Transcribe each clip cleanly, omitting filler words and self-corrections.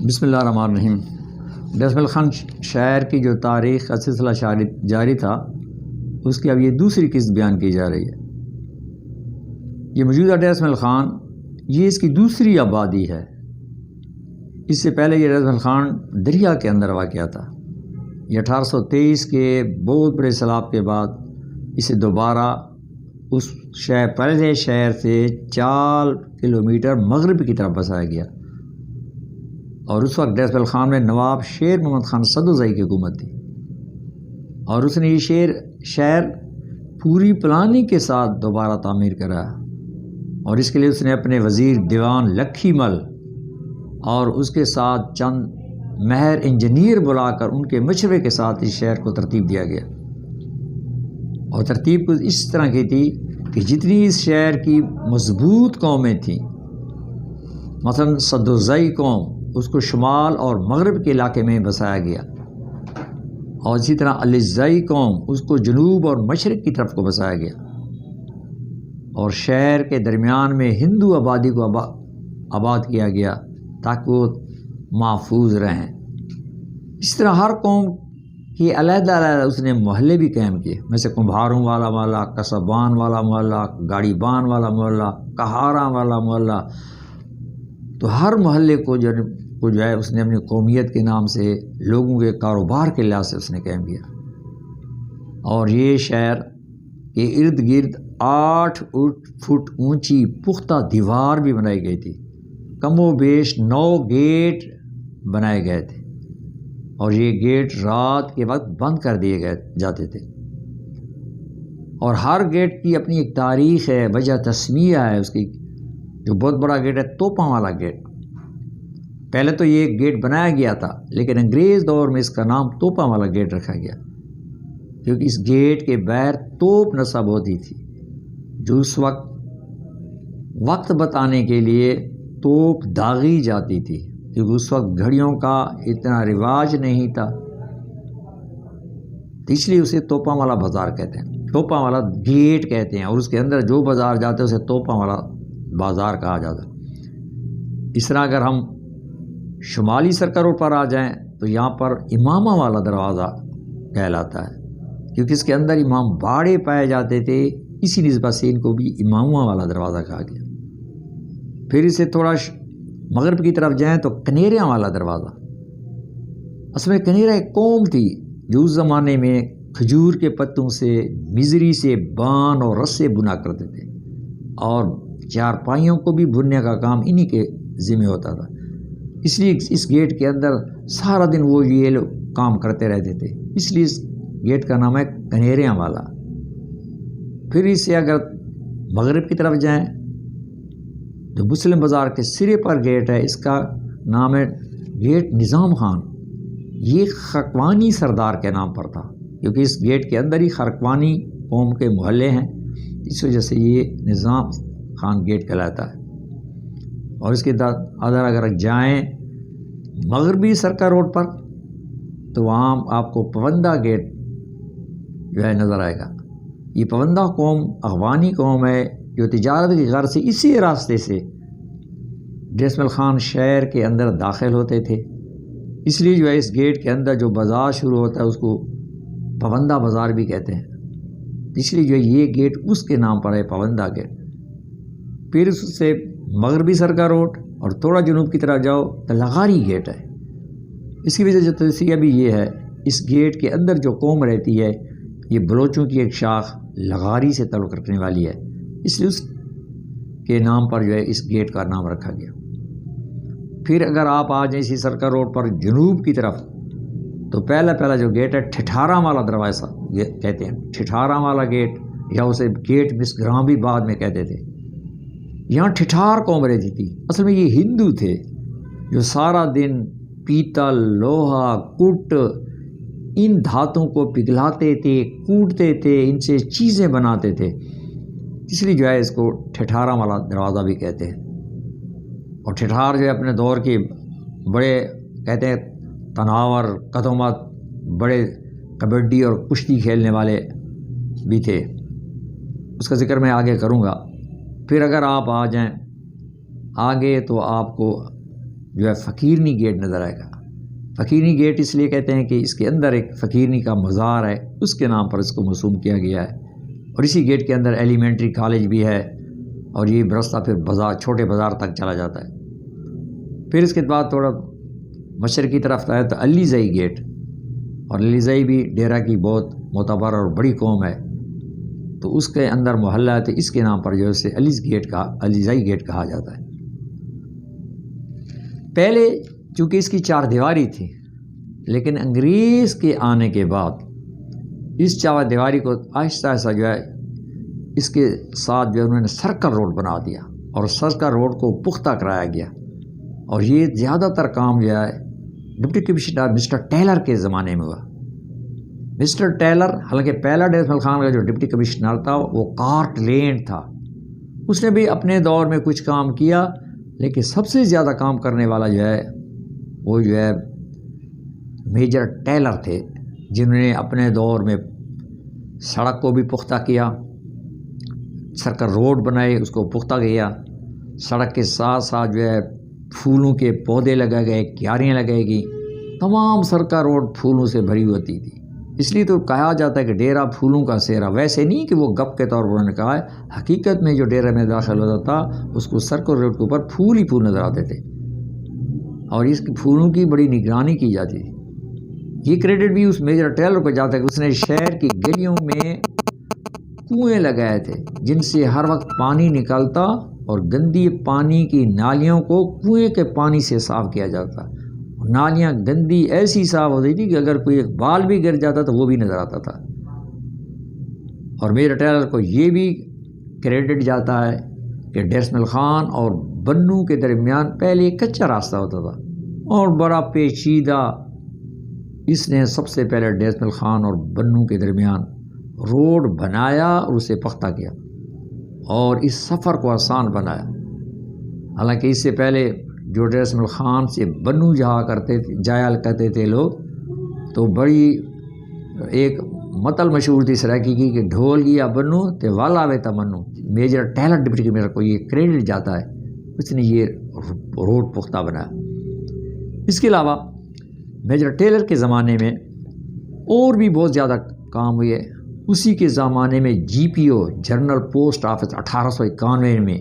بسم اللہ الرحمن الرحیم۔ ڈیس مل خان شاعر کی جو تاریخ کا سلسلہ جاری تھا، اس کی اب یہ دوسری قسط بیان کی جا رہی ہے۔ یہ موجودہ ڈیس مل خان یہ اس کی دوسری آبادی ہے۔ اس سے پہلے یہ ڈیس مل خان دریا کے اندر واقع تھا۔ یہ 1823 کے بہت بڑے سیلاب کے بعد اسے دوبارہ اس پہلے شہر سے 4 کلومیٹر مغرب کی طرف بسایا گیا، اور اس وقت ڈیس مل خان میں نواب شیر محمد خان صدوزئی کی حکومت تھی، اور اس نے یہ شہر پوری پلاننگ کے ساتھ دوبارہ تعمیر کرایا، اور اس کے لیے اس نے اپنے وزیر دیوان لکھی مل اور اس کے ساتھ چند ماہر انجینئر بلا کر ان کے مشورے کے ساتھ اس شہر کو ترتیب دیا گیا، اور ترتیب کو اس طرح کی تھی کہ جتنی اس شہر کی مضبوط قومیں تھیں، مثلا صدوزئی قوم، اس کو شمال اور مغرب کے علاقے میں بسایا گیا، اور اسی طرح علیزئی قوم، اس کو جنوب اور مشرق کی طرف کو بسایا گیا، اور شہر کے درمیان میں ہندو آبادی کو آباد کیا گیا تاکہ وہ محفوظ رہیں۔ اس طرح ہر قوم کی علیحدہ علیحدہ اس نے محلے بھی قائم کیے، جیسے کمبھاروں والا محلہ، کسبان والا محلہ، گاڑی بان والا محلہ، کہاراں والا محلہ۔ تو ہر محلے کو جو ہے اس نے اپنی قومیت کے نام سے، لوگوں کے کاروبار کے لحاظ سے اس نے قائم کیا، اور یہ شہر کے ارد گرد 8 فٹ اونچی پختہ دیوار بھی بنائی گئی تھی، کم و بیش 9 گیٹ بنائے گئے تھے، اور یہ گیٹ رات کے وقت بند کر دیے جاتے تھے، اور ہر گیٹ کی اپنی ایک تاریخ ہے، وجہ تسمیہ ہے اس کی۔ جو بہت بڑا گیٹ ہے توپاں والا گیٹ، پہلے تو یہ گیٹ بنایا گیا تھا، لیکن انگریز دور میں اس کا نام توپاں والا گیٹ رکھا گیا، کیونکہ اس گیٹ کے باہر توپ نصب ہوتی تھی، جو اس وقت بتانے کے لیے توپ داغی جاتی تھی، کیونکہ اس وقت گھڑیوں کا اتنا رواج نہیں تھا، تو اس لیے اسے توپاں والا بازار کہتے ہیں، توپاں والا گیٹ کہتے ہیں، اور اس کے اندر جو بازار جاتے ہیں اسے توپاں والا بازار کہا جاتا ہے۔ اس طرح اگر ہم شمالی سرکل روڈ پر آ جائیں تو یہاں پر امامہ والا دروازہ کہلاتا ہے، کیونکہ اس کے اندر امام باڑے پائے جاتے تھے، اسی نسبت سے ان کو بھی امامہ والا دروازہ کہا گیا۔ پھر اسے تھوڑا مغرب کی طرف جائیں تو کنیریاں والا دروازہ۔ اصل میں کنیرا ایک قوم تھی جو اس زمانے میں کھجور کے پتوں سے، مزری سے بان اور رسے بنا کرتے تھے، اور چارپائیوں کو بھی بننے کا کام انہی کے ذمہ ہوتا تھا، اس لیے اس گیٹ کے اندر سارا دن وہ یہ لوگ کام کرتے رہتے تھے، اس لیے اس گیٹ کا نام ہے کنیریاں والا۔ پھر اس سے اگر مغرب کی طرف جائیں جو مسلم بازار کے سرے پر گیٹ ہے، اس کا نام ہے گیٹ نظام خان۔ یہ خرقوانی سردار کے نام پر تھا، کیونکہ اس گیٹ کے اندر ہی خرقوانی قوم کے محلے ہیں، اس وجہ سے یہ نظام خان گیٹ کہلاتا ہے۔ اور اس کے ادھر اگر جائیں مغربی سرکل روڈ پر تو وہاں آپ کو پوندہ گیٹ جو ہے نظر آئے گا۔ یہ پوندہ قوم اخوانی قوم ہے جو تجارت کی غرض سے اسی راستے سے ڈیس مل خان شہر کے اندر داخل ہوتے تھے، اس لیے جو ہے اس گیٹ کے اندر جو بازار شروع ہوتا ہے اس کو پوندہ بازار بھی کہتے ہیں، اس لیے جو ہے یہ گیٹ اس کے نام پر ہے، پوندہ گیٹ۔ پھر اس سے مغربی سرکل روڈ اور تھوڑا جنوب کی طرف جاؤ تو لغاری گیٹ ہے۔ اس کی وجہ سے توسیع بھی یہ ہے، اس گیٹ کے اندر جو قوم رہتی ہے یہ بلوچوں کی ایک شاخ لغاری سے تعلق رکھنے والی ہے، اس لیے اس کے نام پر جو ہے اس گیٹ کا نام رکھا گیا۔ پھر اگر آپ آ جائیں اسی سرکل روڈ پر جنوب کی طرف تو پہلا جو گیٹ ہے ٹھٹھاراں والا دروازہ کہتے ہیں، ٹھٹھاراں والا گیٹ، یا اسے گیٹ مس گراں بھی بعد میں کہتے تھے۔ یہاں ٹھٹھار قوم رہتی تھی، اصل میں یہ ہندو تھے جو سارا دن پیتل، لوہا، کٹ، ان دھاتوں کو پگھلاتے تھے، کوٹتے تھے، ان سے چیزیں بناتے تھے، اس لیے جو ہے اس کو ٹھٹھاراں والا دروازہ بھی کہتے ہیں۔ اور ٹھٹھار جو ہے اپنے دور کے بڑے کہتے ہیں تناور، قدمت، بڑے کبڈی اور کشتی کھیلنے والے بھی تھے، اس کا ذکر میں آگے کروں گا۔ پھر اگر آپ آ جائیں آگے تو آپ کو پوندہ گیٹ نظر آئے گا۔ یہ پوندہ قوم اخوانی قوم ہے جو تجارت کی غرض سے اسی راستے سے ڈیس مل خان شہر کے اندر داخل ہوتے تھے، اس لیے جو ہے اس گیٹ کے اندر جو بازار شروع ہوتا ہے اس کو پوندہ بازار بھی کہتے ہیں، اور پھر اس سے مغربی سرکل روڈ پر جو مسلم بازار کے سرے پر گیٹ ہے، اس کا نام ہے گیٹ نظام خان۔ یہ خرقوانی جو ہے فقیرنی گیٹ نظر آئے گا. فقیرنی گیٹ اس لیے کہتے ہیں کہ اس کے اندر ایک فقیرنی کا مزار ہے، اس کے نام پر اس کو موسوم کیا گیا ہے. اور اسی گیٹ کے اندر ایلیمنٹری کالج بھی ہے، اور یہ راستہ پھر بازار، چھوٹے بازار تک چلا جاتا ہے. پھر اس کے بعد تھوڑا مشرقی طرف آیا تو علی زئی گیٹ، اور علی زئی بھی ڈیرہ کی بہت معتبر اور بڑی قوم ہے، تو اس کے اندر محلہ ہے، تو اس کے نام پر جو ہے اسے علی زئی گیٹ کہا جاتا ہے. پہلے چونکہ اس کی 4 دیواری تھی، لیکن انگریز کے آنے کے بعد اس 4 دیواری کو آہستہ آہستہ جو ہے اس کے ساتھ جو ہے انہوں نے سرکل روڈ بنا دیا، اور سرکل روڈ کو پختہ کرایا گیا. اور یہ زیادہ تر کام جو ہے ڈپٹی کمشنر مسٹر ٹیلر کے زمانے میں ہوا. مسٹر ٹیلر، حالانکہ پہلا ڈیس مل خان کا جو ڈپٹی کمشنر تھا وہ کارٹ لینڈ تھا، اس نے بھی اپنے دور میں کچھ کام کیا، لیکن سب سے زیادہ کام کرنے والا جو ہے وہ جو ہے میجر ٹیلر تھے، جنہوں نے اپنے دور میں سڑک کو بھی پختہ کیا، سرکل روڈ بنائے، اس کو پختہ کیا. سڑک کے ساتھ ساتھ جو ہے پھولوں کے پودے لگائے گئے، کیاریاں لگائی گئی. تمام سرکل روڈ پھولوں سے بھری ہوتی تھی، اس لیے تو کہا جاتا ہے کہ ڈیرہ پھولوں کا سیرا. ویسے نہیں کہ وہ گپ کے طور پر انہوں نے کہا ہے، حقیقت میں جو ڈیرہ میں داخل ہوتا تھا اس کو سرکل روڈ کے اوپر پھول ہی پھول نظر آتے تھے، اور اس پھولوں کی بڑی نگرانی کی جاتی تھی. یہ کریڈٹ بھی اس میجر ٹیلر کو جاتا ہے کہ اس نے شہر کی گلیوں میں کنویں لگائے تھے، جن سے ہر وقت پانی نکلتا، اور گندی پانی کی نالیوں کو کنویں کے پانی سے صاف کیا جاتا. نالیاں گندی ایسی صاف ہوتی تھی کہ اگر کوئی ایک بال بھی گر جاتا تو وہ بھی نظر آتا تھا. اور میجر ٹیلر کو یہ بھی کریڈٹ جاتا ہے کہ ڈیس مل خان اور بنو کے درمیان پہلے ایک کچا راستہ ہوتا تھا اور بڑا پیچیدہ. اس نے سب سے پہلے ڈیس مل خان اور بنو کے درمیان روڈ بنایا اور اسے پختہ کیا، اور اس سفر کو آسان بنایا. حالانکہ اس سے پہلے جو ڈیس مل خان سے بنو جایا کرتے تھے لوگ، تو بڑی ایک متل مشہور تھی سرائکی کی کہ ڈھول گیا بنو تے والا وے تمنو. میجر ٹیلر ڈپٹی کمشنر کو یہ کریڈٹ جاتا ہے، اس نے یہ روڈ پختہ بنایا. اس کے علاوہ میجر ٹیلر کے زمانے میں اور بھی بہت زیادہ کام ہوئے. اسی کے زمانے میں جی پی او جنرل پوسٹ آفس 1891 میں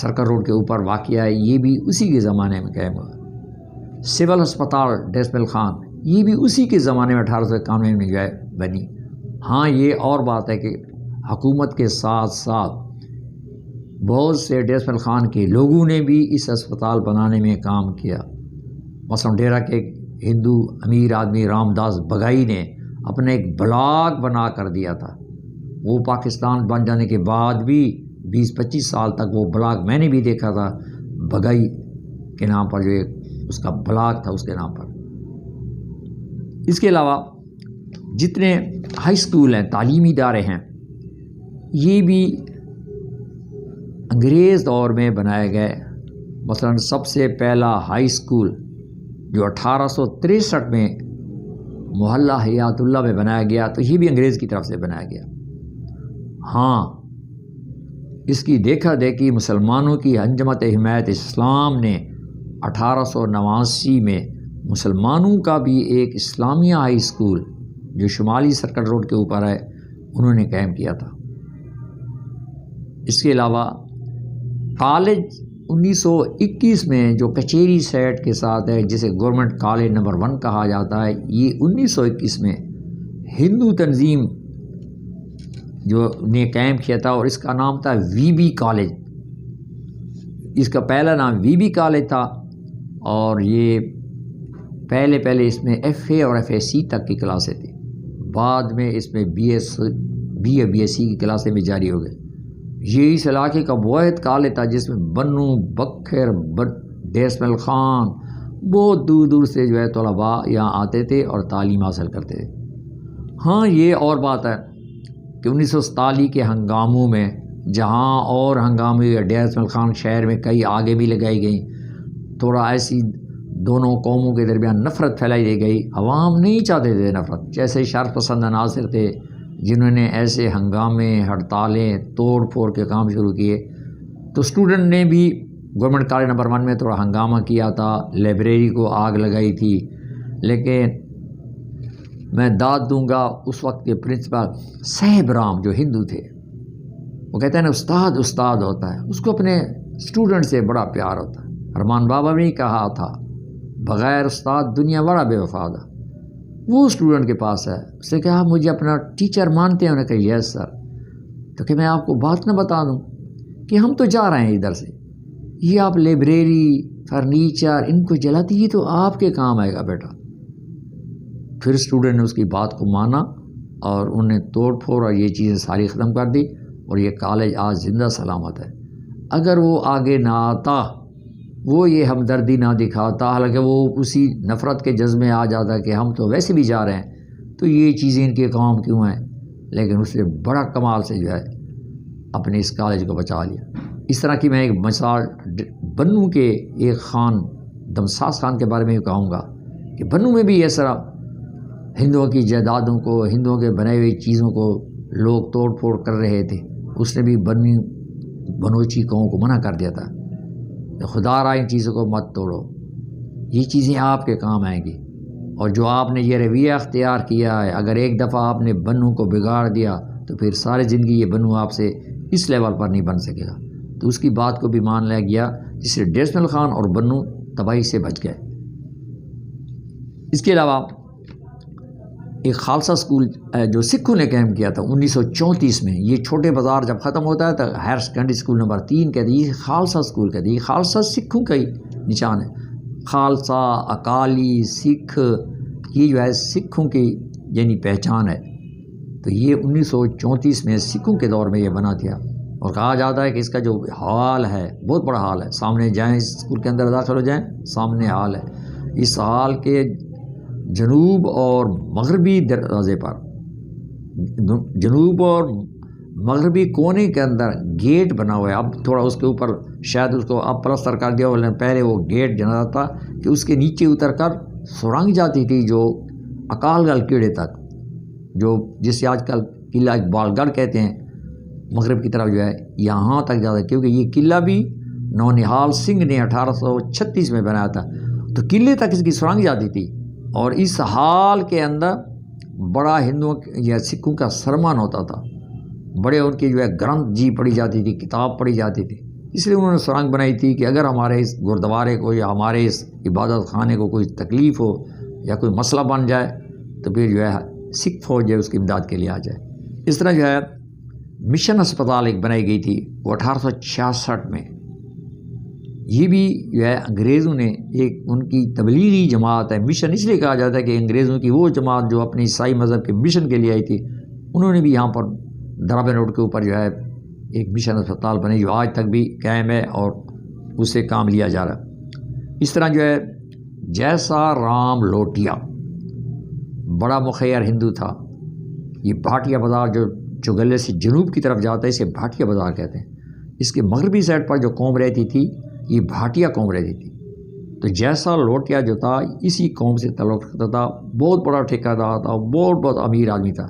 سرکل روڈ کے اوپر واقع ہے، یہ بھی اسی کے زمانے میں قائم ہوا. سول ہسپتال ڈیس مل خان، یہ بھی اسی کے زمانے میں 1891 میں جو ہے بنی. ہاں یہ اور بات ہے کہ حکومت کے ساتھ ساتھ بہت سے ڈیس مل خان کے لوگوں نے بھی اس ہسپتال بنانے میں کام کیا. مثلا ڈیرہ کے ہندو امیر آدمی رام داس بگائی نے اپنے ایک بلاک بنا کر دیا تھا. وہ پاکستان بن جانے کے بعد بھی 20-25 سال تک وہ بلاک میں نے بھی دیکھا تھا، بگائی کے نام پر، جو ایک اس کا بلاک تھا اس کے نام پر. اس کے علاوہ جتنے ہائی اسکول ہیں، تعلیمی ادارے ہیں، یہ بھی انگریز دور میں بنائے گئے. مثلا سب سے پہلا ہائی اسکول جو 1863 میں محلہ حیات اللہ میں بنایا گیا، تو یہ بھی انگریز کی طرف سے بنایا گیا. ہاں اس کی دیکھا دیکھی مسلمانوں کی انجمت حمایت اسلام نے 1889 میں مسلمانوں کا بھی ایک اسلامیہ ہائی اسکول جو شمالی سرکل روڈ کے اوپر ہے انہوں نے قائم کیا تھا. اس کے علاوہ کالج 1921 میں جو کچیری سیٹ کے ساتھ ہے، جسے گورنمنٹ کالج نمبر 1 کہا جاتا ہے، یہ 1921 میں ہندو تنظیم جو نے قائم کیا تھا، اور اس کا نام تھا وی بی کالج. اس کا پہلا نام وی بی کالج تھا، اور یہ پہلے اس میں ایف اے اور ایف اے سی تک کی کلاسیں تھیں. بعد میں اس میں B A B S C کی کلاسیں بھی جاری ہو گئی. یہ اس علاقے کا واحد کالج تھا جس میں بنو، بکھر، ڈیس مل خان، بہت دور دور سے جو ہے طلباء یہاں آتے تھے اور تعلیم حاصل کرتے تھے. ہاں یہ اور بات ہے کہ 1947 کے ہنگاموں میں جہاں اور ہنگامے ڈیس مل خان شہر میں کئی آگے بھی لگائی گئیں، تھوڑا ایسی دونوں قوموں کے درمیان نفرت پھیلائی دی گئی. عوام نہیں چاہتے تھے نفرت، جیسے شر پسند عناصر تھے جنہوں نے ایسے ہنگامے، ہڑتالیں، توڑ پھوڑ کے کام شروع کیے. تو اسٹوڈنٹ نے بھی گورنمنٹ کالج نمبر 1 میں تھوڑا ہنگامہ کیا تھا، لائبریری کو آگ لگائی تھی، لیکن میں داد دوں گا اس وقت کے پرنسپل صاحب رام جو ہندو تھے، وہ کہتے ہیں نا استاد استاد ہوتا ہے، اس کو اپنے اسٹوڈنٹ سے بڑا پیار ہوتا ہے۔ رحمان بابا نے کہا تھا بغیر استاد دنیا بڑا بے وفا تھا۔ وہ اسٹوڈنٹ کے پاس ہے، اس نے کہا آپ مجھے اپنا ٹیچر مانتے ہیں؟ انہوں نے کہا یس سر۔ تو کہ میں آپ کو بات نہ بتا دوں کہ ہم تو جا رہے ہیں ادھر سے، یہ آپ لائبریری فرنیچر ان کو جلاتی، یہ تو آپ کے کام آئے گا بیٹا۔ پھر اسٹوڈنٹ نے اس کی بات کو مانا اور انہوں نے توڑ پھوڑ اور یہ چیزیں ساری ختم کر دی، اور یہ کالج آج زندہ سلامت ہے۔ اگر وہ آگے نہ آتا، وہ یہ ہمدردی نہ دکھاتا، حالانکہ وہ اسی نفرت کے جذبے میں آ جاتا کہ ہم تو ویسے بھی جا رہے ہیں تو یہ چیزیں ان کے کام کیوں ہیں، لیکن اس نے بڑا کمال سے جو ہے اپنے اس کالج کو بچا لیا۔ اس طرح کی میں ایک مثال بنوں کے ایک خان دمساس خان کے بارے میں کہوں گا کہ بنوں میں بھی اس طرح ہندوؤں کی جائیدادوں کو، ہندوؤں کے بنائی ہوئی چیزوں کو لوگ توڑ پھوڑ کر رہے تھے، اس نے بھی بنوچی قوم کو منع کر دیا تھا کہ خدا را ان چیزوں کو مت توڑو، یہ چیزیں آپ کے کام آئیں گی۔ اور جو آپ نے یہ رویہ اختیار کیا ہے، اگر ایک دفعہ آپ نے بنوں کو بگاڑ دیا تو پھر ساری زندگی یہ بنوں آپ سے اس لیول پر نہیں بن سکے گا۔ تو اس کی بات کو بھی مان لیا گیا، جس سے ڈیشنل خان اور بنوں تباہی سے بچ گئے۔ اس کے علاوہ ایک خالصہ اسکول جو سکھوں نے قائم کیا تھا 1934 میں، یہ چھوٹے بازار جب ختم ہوتا ہے تو ہائر سیکنڈری اسکول نمبر 3 کہتے ہیں، یہ خالصہ اسکول کہتے ہیں، یہ خالصہ سکھوں کا ہی نشان ہے۔ خالصہ، اکالی، سکھ، یہ جو ہے سکھوں کی یعنی پہچان ہے۔ تو یہ 1934 میں سکھوں کے دور میں یہ بنا تھا، اور کہا جاتا ہے کہ اس کا جو ہال ہے بہت بڑا ہال ہے، سامنے جائیں اس اسکول کے اندر داخل ہو جائیں، سامنے ہال ہے۔ اس ہال کے جنوب اور مغربی دروازے پر، جنوب اور مغربی کونے کے اندر گیٹ بنا ہوا ہے۔ اب تھوڑا اس کے اوپر شاید اس کو اب پلستر کر دیا ہو، لیکن پہلے وہ گیٹ جنا تھا کہ اس کے نیچے اتر کر سرنگ جاتی تھی جو اکال گل قلعے تک، جو جسے آج کل قلعہ اقبال گڑھ کہتے ہیں، مغرب کی طرف جو ہے یہاں تک جاتا ہے، کیونکہ یہ قلعہ بھی نونہال سنگھ نے 1836 میں بنایا تھا۔ تو قلعے تک اس کی سرنگ جاتی تھی، اور اس ہال کے اندر بڑا ہندوؤں یا سکھوں کا سرمن ہوتا تھا، بڑے ان کی جو ہے گرنتھ جی پڑھی جاتی تھی، کتاب پڑھی جاتی تھی۔ اس لیے انہوں نے سرنگ بنائی تھی کہ اگر ہمارے اس گردوارے کو یا ہمارے اس عبادت خانے کو کوئی تکلیف ہو یا کوئی مسئلہ بن جائے تو پھر جو ہے سکھ فوج جو ہے اس کی امداد کے لیے آ جائے۔ اس طرح جو ہے مشن اسپتال ایک بنائی گئی تھی وہ 1866 میں، یہ بھی جو ہے انگریزوں نے ایک ان کی تبلیغی جماعت ہے، مشن اس لیے کہا جاتا ہے کہ انگریزوں کی وہ جماعت جو اپنی عیسائی مذہب کے مشن کے لیے آئی تھی، انہوں نے بھی یہاں پر درابین روڈ کے اوپر جو ہے ایک مشن اسپتال بنی جو آج تک بھی قائم ہے اور اس سے کام لیا جا رہا ہے۔ اس طرح جو ہے جیسا رام لوٹیا بڑا مخیر ہندو تھا، یہ بھاٹیا بازار جو چوگلے سے جنوب کی طرف جاتا ہے اسے بھاٹیا بازار کہتے ہیں۔ اس کے مغربی سائڈ پر جو قوم رہتی تھی یہ بھاٹیا قوم رہتی تھی۔ تو جیسا لوٹیا جو تھا اسی قوم سے تعلق رکھتا تھا، بہت بڑا ٹھیکیدار تھا، بہت امیر آدمی تھا۔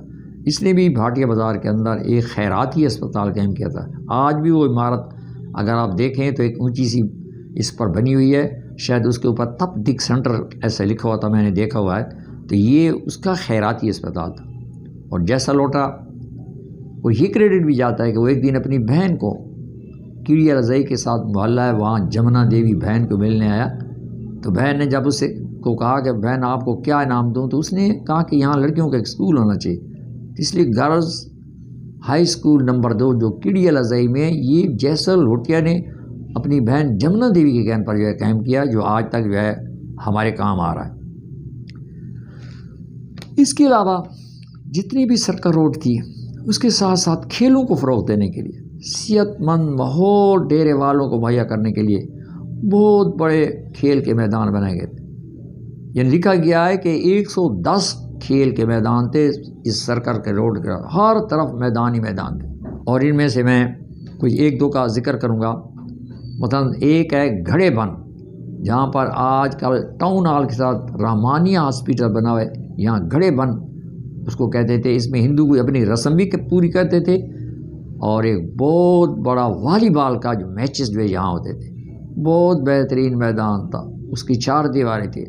اس نے بھی بھاٹیا بازار کے اندر ایک خیراتی اسپتال قائم کیا تھا۔ آج بھی وہ عمارت اگر آپ دیکھیں تو ایک اونچی سی اس پر بنی ہوئی ہے، شاید اس کے اوپر تپدک سینٹر ایسے لکھا ہوا تھا، میں نے دیکھا ہوا ہے۔ تو یہ اس کا خیراتی اسپتال تھا۔ اور جیسا لوٹا وہ یہ کریڈٹ بھی جاتا ہے کہ وہ ایک دن اپنی بہن کو کیڑیا رضائی کے ساتھ محلہ ہے وہاں جمنا دیوی بہن کو ملنے آیا، تو بہن نے جب اسے کو کہا کہ بہن آپ کو کیا انعام دوں، تو اس نے کہا کہ یہاں لڑکیوں کا ایک اسکول ہونا چاہیے، اس لیے گرلز ہائی اسکول نمبر 2 جو کیڑیا رضائی میں یہ جیسا لوٹیا نے اپنی بہن جمنا دیوی کے کہنے پر جو ہے قائم کیا، جو آج تک جو ہے ہمارے کام آ رہا ہے۔ اس کے علاوہ جتنی بھی سرکل روڈ تھی اس کے ساتھ ساتھ کھیلوں کو فروغ دینے کے لیے، صحت مند ماحول ڈیرے والوں کو مہیا کرنے کے لیے بہت بڑے کھیل کے میدان بنائے گئے تھے۔ یعنی لکھا گیا ہے کہ 110 کھیل کے میدان تھے اس سرکل کے روڈ کے، ہر طرف میدان ہی میدان تھے، اور ان میں سے میں کوئی 1-2 کا ذکر کروں گا۔ مثلا ایک ہے گھڑے بن، جہاں پر آج کل ٹاؤن ہال کے ساتھ رحمانیہ ہاسپٹل بنا ہوا ہے، یہاں گھڑے بن اس کو کہتے تھے۔ اس میں ہندو اپنی رسم بھی پوری کرتے تھے، اور ایک بہت بڑا والی بال کا جو میچز جو ہے یہاں ہوتے تھے، بہت بہترین میدان تھا، اس کی 4 دیواریں تھیں۔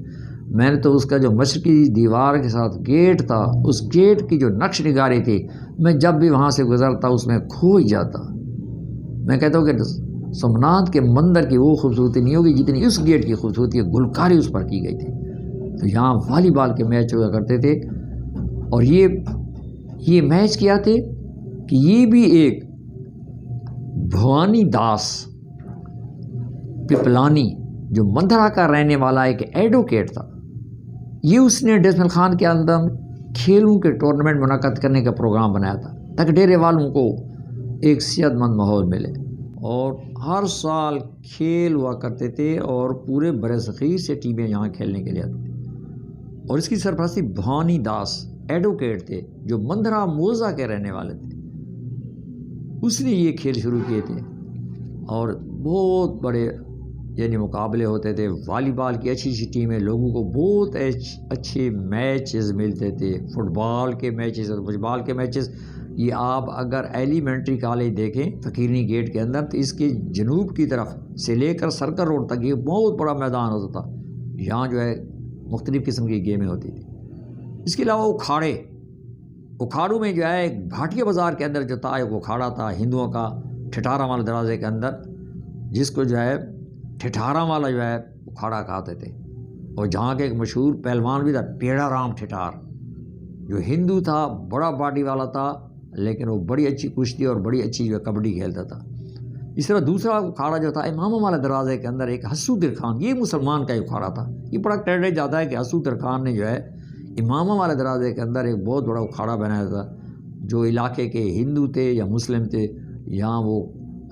میں نے تو اس کا جو مشرقی دیوار کے ساتھ گیٹ تھا، اس گیٹ کی جو نقش نگاری تھی، میں جب بھی وہاں سے گزرتا اس میں کھو ہی جاتا۔ میں کہتا ہوں کہ سومناتھ کے مندر کی وہ خوبصورتی نہیں ہوگی جتنی اس گیٹ کی خوبصورتی ہے، گلکاری اس پر کی گئی تھی۔ تو یہاں والی بال کے میچ ہوا کرتے تھے، اور یہ میچ کیا تھے کہ یہ بھی ایک بھوانی داس پپلانی جو مندرا کا رہنے والا ایک ایڈوکیٹ تھا، یہ اس نے ڈیسمل خان کے اندر کھیلوں کے ٹورنامنٹ منعقد کرنے کا پروگرام بنایا تھا تاکہ ڈیرے والوں کو ایک صحت مند ماحول ملے، اور ہر سال کھیل ہوا کرتے تھے اور پورے برصغیر سے ٹیمیں یہاں کھیلنے کے لیے آتی تھیں، اور اس کی سرپرستی بھوانی داس ایڈوکیٹ تھے جو مندرا موزہ کے رہنے والے تھے۔ اس نے یہ کھیل شروع کیے تھے، اور بہت بڑے یعنی مقابلے ہوتے تھے، والی بال کی اچھی اچھی ٹیمیں، لوگوں کو بہت اچھے میچز ملتے تھے، فٹ بال کے میچز اور فٹ بال کے میچز۔ یہ آپ اگر ایلیمنٹری کالج دیکھیں فقیرنی گیٹ کے اندر، تو اس کے جنوب کی طرف سے لے کر سرکل روڈ تک یہ بہت بڑا میدان ہوتا تھا، یہاں جو ہے مختلف قسم کی گیمیں ہوتی تھی۔ اس کے علاوہ اکھاڑوں میں جو ہے ایک بھاٹیا بازار کے اندر جو تھا ایک اکھاڑا تھا ہندوؤں کا، ٹھٹھارا والا دروازے کے اندر، جس کو جو ہے ٹھٹھارا والا جو ہے اکھاڑا کہتے تھے، اور جہاں کے ایک مشہور پہلوان بھی تھا پیڑا رام ٹھٹھار، جو ہندو تھا، بڑا باڈی والا تھا، لیکن وہ بڑی اچھی کشتی اور بڑی اچھی جو ہے کبڈی کھیلتا تھا۔ اس طرح دوسرا اکھاڑا جو تھا امامہ والا دروازے کے اندر ایک حسو در خان، یہ مسلمان کا اکھاڑا تھا۔ یہ بڑا کریڈٹ جاتا ہے کہ حسو در خان نے جو ہے امامہ والے دروازے کے اندر ایک بہت بڑا اکھاڑا بنایا تھا، جو علاقے کے ہندو تھے یا مسلم تھے، یہاں وہ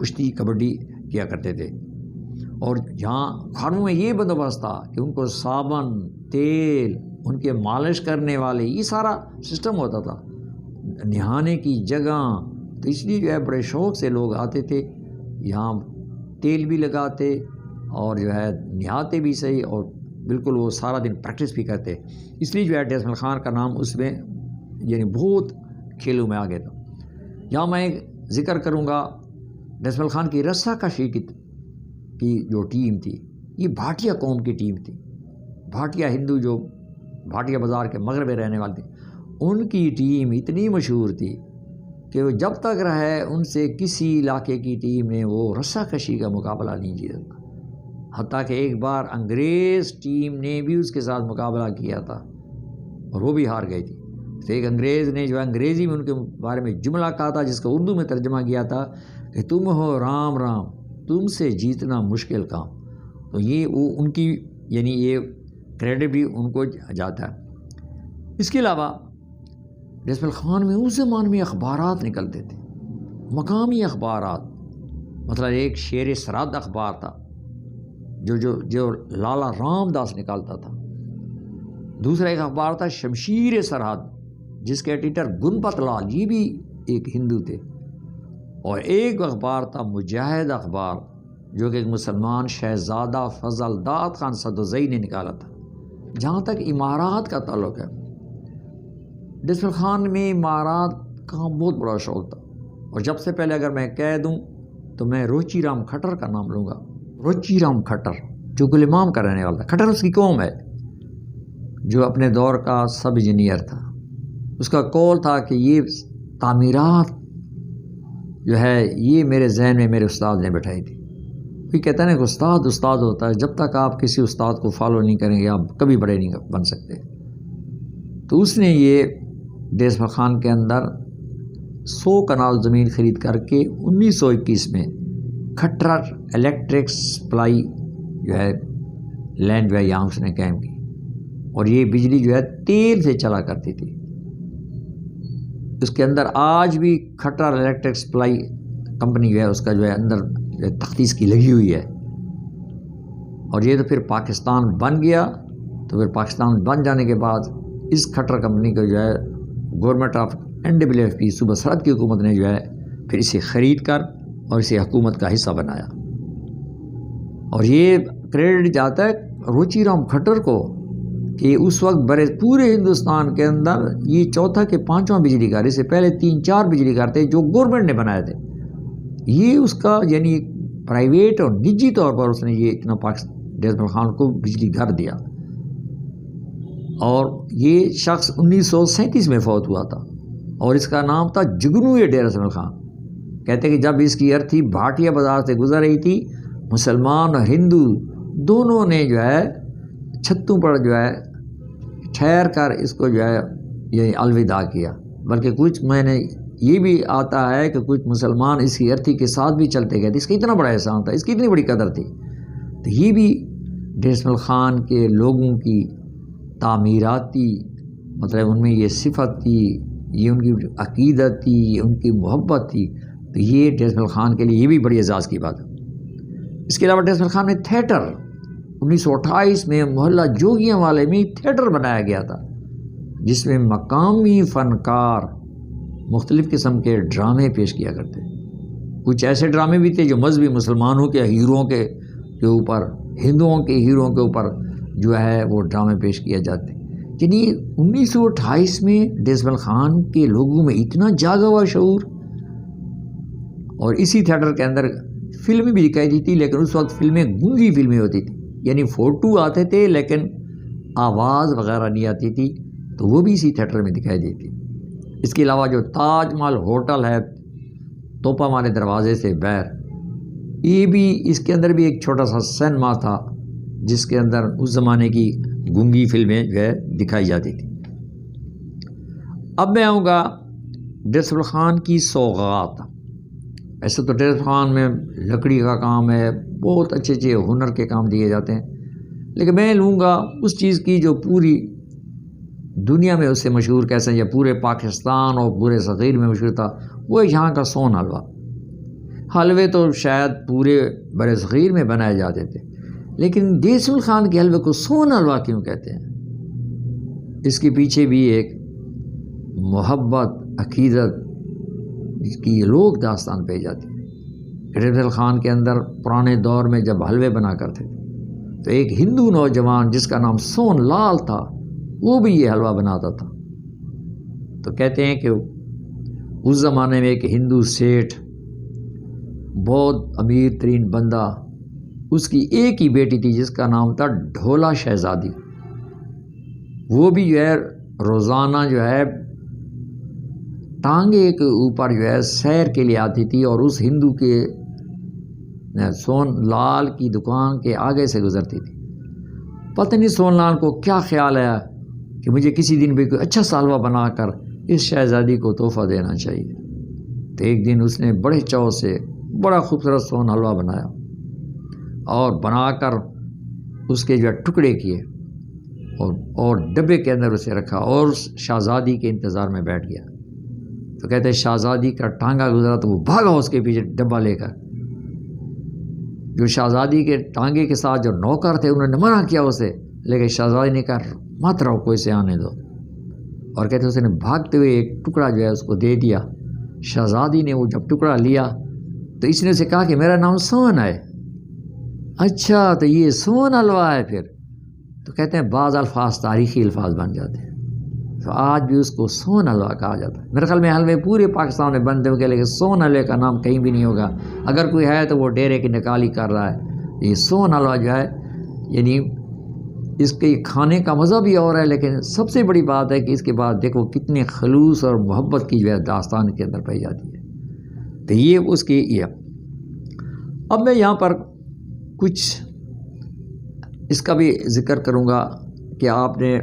کشتی کبڈی کیا کرتے تھے۔ اور یہاں اکھاڑوں میں یہ بندوبست تھا کہ ان کو صابن، تیل، ان کے مالش کرنے والے، یہ سارا سسٹم ہوتا تھا، نہانے کی جگہ۔ تو اس لیے جو ہے بڑے شوق سے لوگ آتے تھے، یہاں تیل بھی لگاتے اور جو ہے نہاتے بھی صحیح، اور بالکل وہ سارا دن پریکٹس بھی کرتے۔ اس لیے جو ہے ڈیسمل خان کا نام اس میں یعنی بہت کھیلوں میں آگے تھا۔ یہاں میں ذکر کروں گا ڈیسمل خان کی رسا کشی کی جو ٹیم تھی، یہ بھاٹیا قوم کی ٹیم تھی۔ بھاٹیا ہندو جو بھاٹیا بازار کے مغرب میں رہنے والے تھے، ان کی ٹیم اتنی مشہور تھی کہ وہ جب تک رہے ان سے کسی علاقے کی ٹیم نے وہ رسا کشی کا مقابلہ نہیں جیتا، حتیٰ کہ ایک بار انگریز ٹیم نے بھی اس کے ساتھ مقابلہ کیا تھا اور وہ بھی ہار گئی تھی۔ تو ایک انگریز نے جو ہے انگریزی میں ان کے بارے میں جملہ کہا تھا، جس کا اردو میں ترجمہ کیا تھا کہ تم ہو رام رام، تم سے جیتنا مشکل کام۔ تو یہ وہ ان کی یعنی یہ کریڈٹ بھی ان کو جاتا ہے۔ اس کے علاوہ ڈیسمل خان میں اس زمان میں اخبارات نکلتے تھے، مقامی اخبارات، مطلب ایک شیر سرحد اخبار تھا جو لالا رام داس نکالتا تھا، دوسرا ایک اخبار تھا شمشیر سرحد جس کے ایڈیٹر گنپت لال، یہ بھی ایک ہندو تھے، اور ایک اخبار تھا مجاہد اخبار جو کہ ایک مسلمان شہزادہ فضل داد خان صدوزئی نے نکالا تھا۔ جہاں تک امارات کا تعلق ہے، ڈیسمل خان میں امارات کا بہت بڑا شوق تھا، اور جب سے پہلے اگر میں کہہ دوں تو میں روچی رام کھٹر کا نام لوں گا۔ روچی رام کھٹر جو گلمام کا رہنے والا تھا، کھٹر اس کی قوم ہے، جو اپنے دور کا سب انجینئر تھا۔ اس کا قول تھا کہ یہ تعمیرات جو ہے یہ میرے ذہن میں میرے استاد نے بٹھائی تھی۔ کوئی کہتا ہے نا کہ استاد ہوتا ہے، جب تک آپ کسی استاد کو فالو نہیں کریں گے آپ کبھی بڑے نہیں بن سکتے۔ تو اس نے یہ ڈیسمل خان کے اندر 100 کنال زمین خرید کر کے 1921 میں کھٹر الیکٹرک سپلائی جو ہے لینڈ جو ہے یہاں اس نے قائم کی، اور یہ بجلی جو ہے تیل سے چلا کرتی تھی۔ اس کے اندر آج بھی کھٹر الیکٹرک سپلائی کمپنی جو ہے اس کا جو ہے اندر جو ہے تختیس کی لگی ہوئی ہے، اور یہ تو پھر پاکستان بن گیا۔ تو پھر پاکستان بن جانے کے بعد اس کھٹر کمپنی کو جو ہے گورنمنٹ آف NWFP صوبہ سرحد کی حکومت نے جو ہے پھر اسے خرید کر اور اسے حکومت کا حصہ بنایا، اور یہ کریڈٹ جاتا ہے روچی رام کھٹر کو کہ اس وقت پورے ہندوستان کے اندر یہ چوتھا کہ پانچواں بجلی گھر، اس سے پہلے 3-4 بجلی گھر تھے جو گورنمنٹ نے بنائے تھے، یہ اس کا یعنی پرائیویٹ اور نجی طور پر اس نے یہ اتنا ڈیرس ملک خان کو بجلی گھر دیا. اور یہ شخص 1937 میں فوت ہوا تھا اور اس کا نام تھا جگنو ڈیرس ملک خان. کہتے ہیں کہ جب اس کی ارتھی بھاٹیا بازار سے گزر رہی تھی، مسلمان اور ہندو دونوں نے جو ہے چھتوں پر جو ہے ٹھہر کر اس کو جو ہے یہ الوداع کیا. بلکہ کچھ میں نے یہ بھی آتا ہے کہ کچھ مسلمان اس کی ارتھی کے ساتھ بھی چلتے گئے تھے. اس کا اتنا بڑا احسان تھا، اس کی اتنی بڑی قدر تھی. تو یہ بھی ڈیرس ملک خان کے لوگوں کی تعمیراتی مطلب ان میں یہ صفت تھی، یہ ان کی عقیدت تھی، یہ ان کی محبت تھی. تو یہ ڈیرس ملک خان کے لیے یہ بھی بڑی اعزاز کی بات ہے. اس کے علاوہ ڈیرس ملک خان نے تھیٹر 1928 میں محلہ جوگیاں والے میں تھیٹر بنایا گیا تھا، جس میں مقامی فنکار مختلف قسم کے ڈرامے پیش کیا کرتے. کچھ ایسے ڈرامے بھی تھے جو مذہبی مسلمانوں کے ہیروں کے اوپر، ہندوؤں کے ہیروں کے اوپر جو ہے وہ ڈرامے پیش کیے جاتے. یعنی 1928 میں ڈیرس ملک خان کے لوگوں میں اتنا جاگا ہوا شعور. اور اسی تھیٹر کے اندر فلمیں بھی دکھائی دی تھی، لیکن اس وقت فلمیں گونگی فلمیں ہوتی تھیں، یعنی فوٹو آتے تھے لیکن آواز وغیرہ نہیں آتی تھی. تو وہ بھی اسی تھیٹر میں دکھائی دی تھی. اس کے علاوہ جو تاج محل ہوٹل ہے توپا والے دروازے سے باہر، یہ بھی اس کے اندر بھی ایک چھوٹا سا سینما تھا جس کے اندر اس زمانے کی گونگی فلمیں جو ہے دکھائی جاتی تھی. اب میں آؤں گا ڈیرس ملک خان کی سوغات. ایسے تو ڈیرس ملک خان میں لکڑی کا کام ہے، بہت اچھے اچھے ہنر کے کام دیے جاتے ہیں، لیکن میں لوں گا اس چیز کی جو پوری دنیا میں اس سے مشہور کیسے یا پورے پاکستان اور پورے صغیر میں مشہور تھا، وہ یہاں کا سون حلوہ. حلوے تو شاید پورے بر صغیر میں بنائے جاتے تھے، لیکن ڈیرس ملک خان کے حلوے کو سون حلوہ کیوں کہتے ہیں؟ اس کے پیچھے بھی ایک محبت، عقیدت کی لوگ داستان پہ جاتی ہے. ڈیرس ملک خان کے اندر پرانے دور میں جب حلوے بنا کرتے تھے تو ایک ہندو نوجوان جس کا نام سون لال تھا وہ بھی یہ حلوہ بناتا تھا. تو کہتے ہیں کہ اس زمانے میں ایک ہندو سیٹھ، بہت امیر ترین بندہ، اس کی ایک ہی بیٹی تھی جس کا نام تھا ڈھولا شہزادی. وہ بھی جو ہے روزانہ جو ہے ٹانگے کے اوپر جو ہے سیر کے لیے آتی تھی اور اس ہندو کے سون لال کی دکان کے آگے سے گزرتی تھی. پتہ نہیں سون لال کو کیا خیال آیا کہ مجھے کسی دن بھی کوئی اچھا سالوہ بنا کر اس شہزادی کو تحفہ دینا چاہیے. تو ایک دن اس نے بڑے چاؤ سے بڑا خوبصورت سون حلوہ بنایا اور بنا کر اس کے جو ہے ٹکڑے کیے اور ڈبے کے اندر اسے رکھا اور شہزادی کے انتظار میں بیٹھ گیا. تو کہتے ہیں شہزادی کا ٹانگا گزرا تو وہ بھاگا اس کے پیچھے ڈبہ لے کر. جو شہزادی کے ٹانگے کے ساتھ جو نوکر تھے انہوں نے منع کیا اسے، لیکن شہزادی نے کہا مت رہو، کوئی سے آنے دو. اور کہتے ہیں اس نے بھاگتے ہوئے ایک ٹکڑا جو ہے اس کو دے دیا. شہزادی نے وہ جب ٹکڑا لیا تو اس نے اسے کہا کہ میرا نام سون ہے. اچھا تو یہ سون حلوہ ہے پھر. تو کہتے ہیں بعض الفاظ تاریخی الفاظ بن جاتے ہیں، تو آج بھی اس کو سون حلوہ کہا جاتا ہے. میرے خیال میں حلوے پورے پاکستان میں بنتے ہوں گے لیکن سون حلوے کا نام کہیں بھی نہیں ہوگا. اگر کوئی ہے تو وہ ڈیرے کی نکالی کر رہا ہے. یہ سون حلوہ جو ہے یعنی اس کے کھانے کا مزہ بھی اور ہے، لیکن سب سے بڑی بات ہے کہ اس کے بعد دیکھو کتنے خلوص اور محبت کی جو ہے داستان کے اندر پائی جاتی ہے. تو یہ اس کی یہ. اب میں یہاں پر کچھ اس کا بھی ذکر کروں گا کہ آپ نے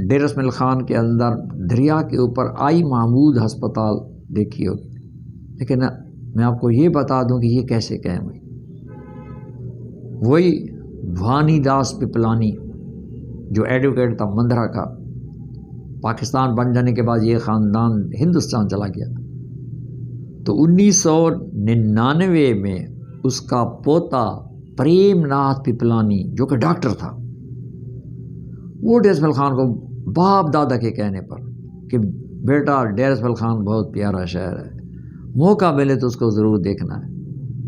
ڈیرس ملک خان کے اندر دریا کے اوپر آئی محمود ہسپتال دیکھی ہوگی، لیکن میں آپ کو یہ بتا دوں کہ یہ کیسے قائم ہوئی. وہی بھوانی داس پپلانی جو ایڈوکیٹ تھا مندرا کا، پاکستان بن جانے کے بعد یہ خاندان ہندوستان چلا گیا. تو 1999 میں اس کا پوتا پریم ناتھ پپلانی جو کہ ڈاکٹر تھا، وہ ڈیرس ملک خان کو باپ دادا کے کہنے پر کہ بیٹا ڈیرس ملک خان بہت پیارا شہر ہے، موقع ملے تو اس کو ضرور دیکھنا ہے.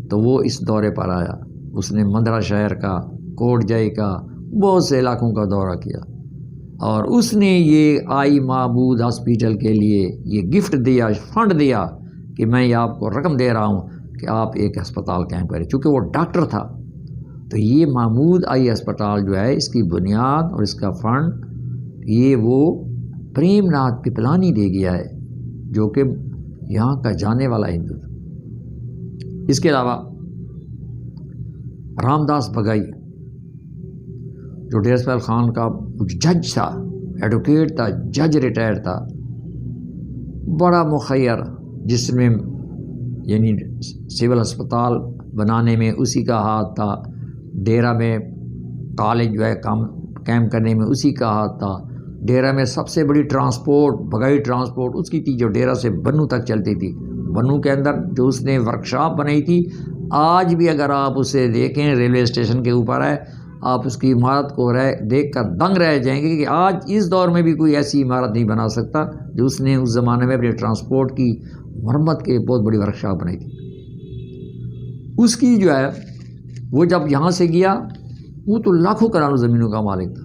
تو وہ اس دورے پر آیا. اس نے مندرا شہر کا، کوٹ جائی کا، بہت سے علاقوں کا دورہ کیا اور اس نے یہ آئی معبود ہاسپیٹل کے لیے یہ گفٹ دیا، فنڈ دیا کہ میں یہ آپ کو رقم دے رہا ہوں کہ آپ ایک ہسپتال قائم کریں، چونکہ وہ ڈاکٹر تھا۔ تو یہ محمود آئی ہسپتال جو ہے، اس کی بنیاد اور اس کا فنڈ یہ وہ پریم ناتھ پپلانی دے گیا ہے، جو کہ یہاں کا جانے والا ہندو تھا۔ اس کے علاوہ رام داس بگائی جو ڈیر اسماعیل خان کا جج تھا، ایڈوکیٹ تھا، جج ریٹائر تھا، بڑا مخیر، جس میں یعنی سول ہسپتال بنانے میں اسی کا ہاتھ تھا، ڈیرہ میں کالج جو ہے قائم کرنے میں اسی کا ہاتھ تھا، ڈیرہ میں سب سے بڑی ٹرانسپورٹ بگائی ٹرانسپورٹ اس کی تھی، جو ڈیرہ سے بنو تک چلتی تھی۔ بنو کے اندر جو اس نے ورکشاپ بنائی تھی، آج بھی اگر آپ اسے دیکھیں ریلوے اسٹیشن کے اوپر ہے، آپ اس کی عمارت کو دیکھ کر دنگ رہ جائیں گے کہ آج اس دور میں بھی کوئی ایسی عمارت نہیں بنا سکتا جو اس نے اس زمانے میں اپنے ٹرانسپورٹ کی مرمت کے بہت بڑی ورکشاپ بنائی تھی۔ اس کی جو ہے وہ جب یہاں سے گیا، وہ تو لاکھوں کنال زمینوں کا مالک تھا،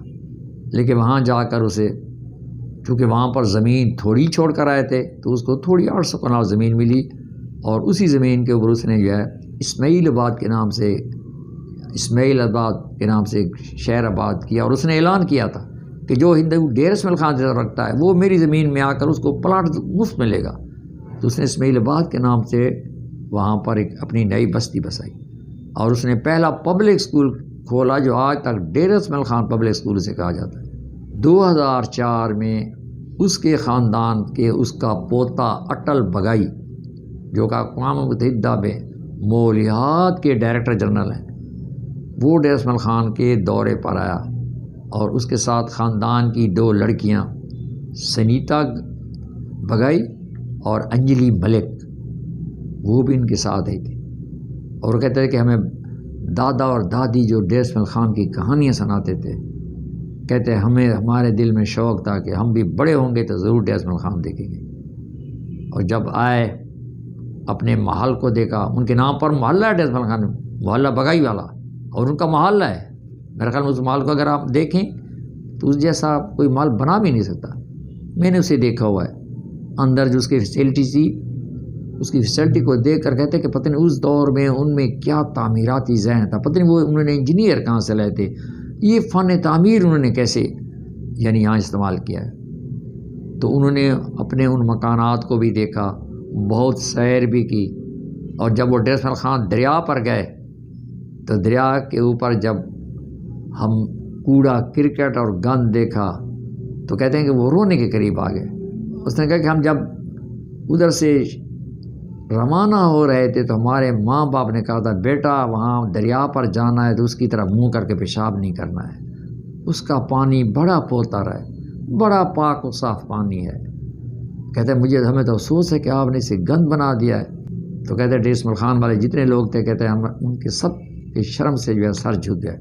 لیکن وہاں جا کر اسے چونکہ وہاں پر زمین تھوڑی چھوڑ کر آئے تھے، تو اس کو تھوڑی 800 کنال زمین ملی، اور اسی زمین کے اوپر اس نے جو ہے اسماعیل آباد کے نام سے ایک شہر آباد کیا، اور اس نے اعلان کیا تھا کہ جو ہندو ڈیر اسماعیل خان سے رکھتا ہے وہ میری زمین میں آ کر اس کو پلاٹ مفت ملے گا۔ تو اس نے اسماعیل آباد کے نام سے وہاں پر ایک اپنی نئی بستی بسائی، اور اس نے پہلا پبلک اسکول کھولا جو آج تک ڈیر اسماعیل خان پبلک اسکول سے کہا جاتا ہے۔ 2004 میں اس کے خاندان کے اس کا پوتا اٹل بگائی، جو کہ اقوام متحدہ میں مالیات کے ڈائریکٹر جنرل ہیں، وہ ڈیر اسماعیل خان کے دورے پر آیا، اور اس کے ساتھ خاندان کی 2 لڑکیاں سنیتا بگائی اور انجلی ملک، وہ بھی ان کے ساتھ آئی تھی، اور کہتے ہیں کہ ہمیں دادا اور دادی جو ڈیر اسماعیل خان کی کہانیاں سناتے تھے، کہتے ہیں ہمارے دل میں شوق تھا کہ ہم بھی بڑے ہوں گے تو ضرور ڈیر اسماعیل خان دیکھیں گے۔ اور جب آئے اپنے محل کو دیکھا، ان کے نام پر محلہ ہے ڈیر اسماعیل خان، محلہ بگائی والا، اور ان کا محلہ ہے، میرے خیال میں اس محل کو اگر آپ دیکھیں تو اس جیسا کوئی محل بنا بھی نہیں سکتا۔ میں نے اسے دیکھا ہوا ہے، اندر جو اس کی فیسلٹی تھی، اس کی فیسلٹی کو دیکھ کر کہتے کہ پتہ نہیں اس دور میں ان میں کیا تعمیراتی ذہن تھا، پتہ نہیں وہ انہوں نے انجینئر کہاں سے لائے تھے، یہ فن تعمیر انہوں نے کیسے یعنی یہاں استعمال کیا ہے۔ تو انہوں نے اپنے ان مکانات کو بھی دیکھا، بہت سیر بھی کی، اور جب وہ ڈیر اسماعیل خان دریا پر گئے تو دریا کے اوپر جب ہم کوڑا کرکٹ اور گند دیکھا تو کہتے ہیں کہ وہ رونے کے قریب آ گئے۔ اس نے کہا کہ ہم جب ادھر سے روانہ ہو رہے تھے تو ہمارے ماں باپ نے کہا تھا بیٹا وہاں دریا پر جانا ہے تو اس کی طرح منہ کر کے پیشاب نہیں کرنا ہے، اس کا پانی بڑا پوتر ہے، بڑا پاک و صاف پانی ہے۔ کہتے ہیں ہمیں تو افسوس ہے کہ آپ نے اسے گند بنا دیا ہے۔ تو کہتے ہیں ڈیر اسماعیل خان والے جتنے لوگ تھے، کہتے ہیں ہم ان کے سب کے شرم سے جو ہے سر جھک گئے۔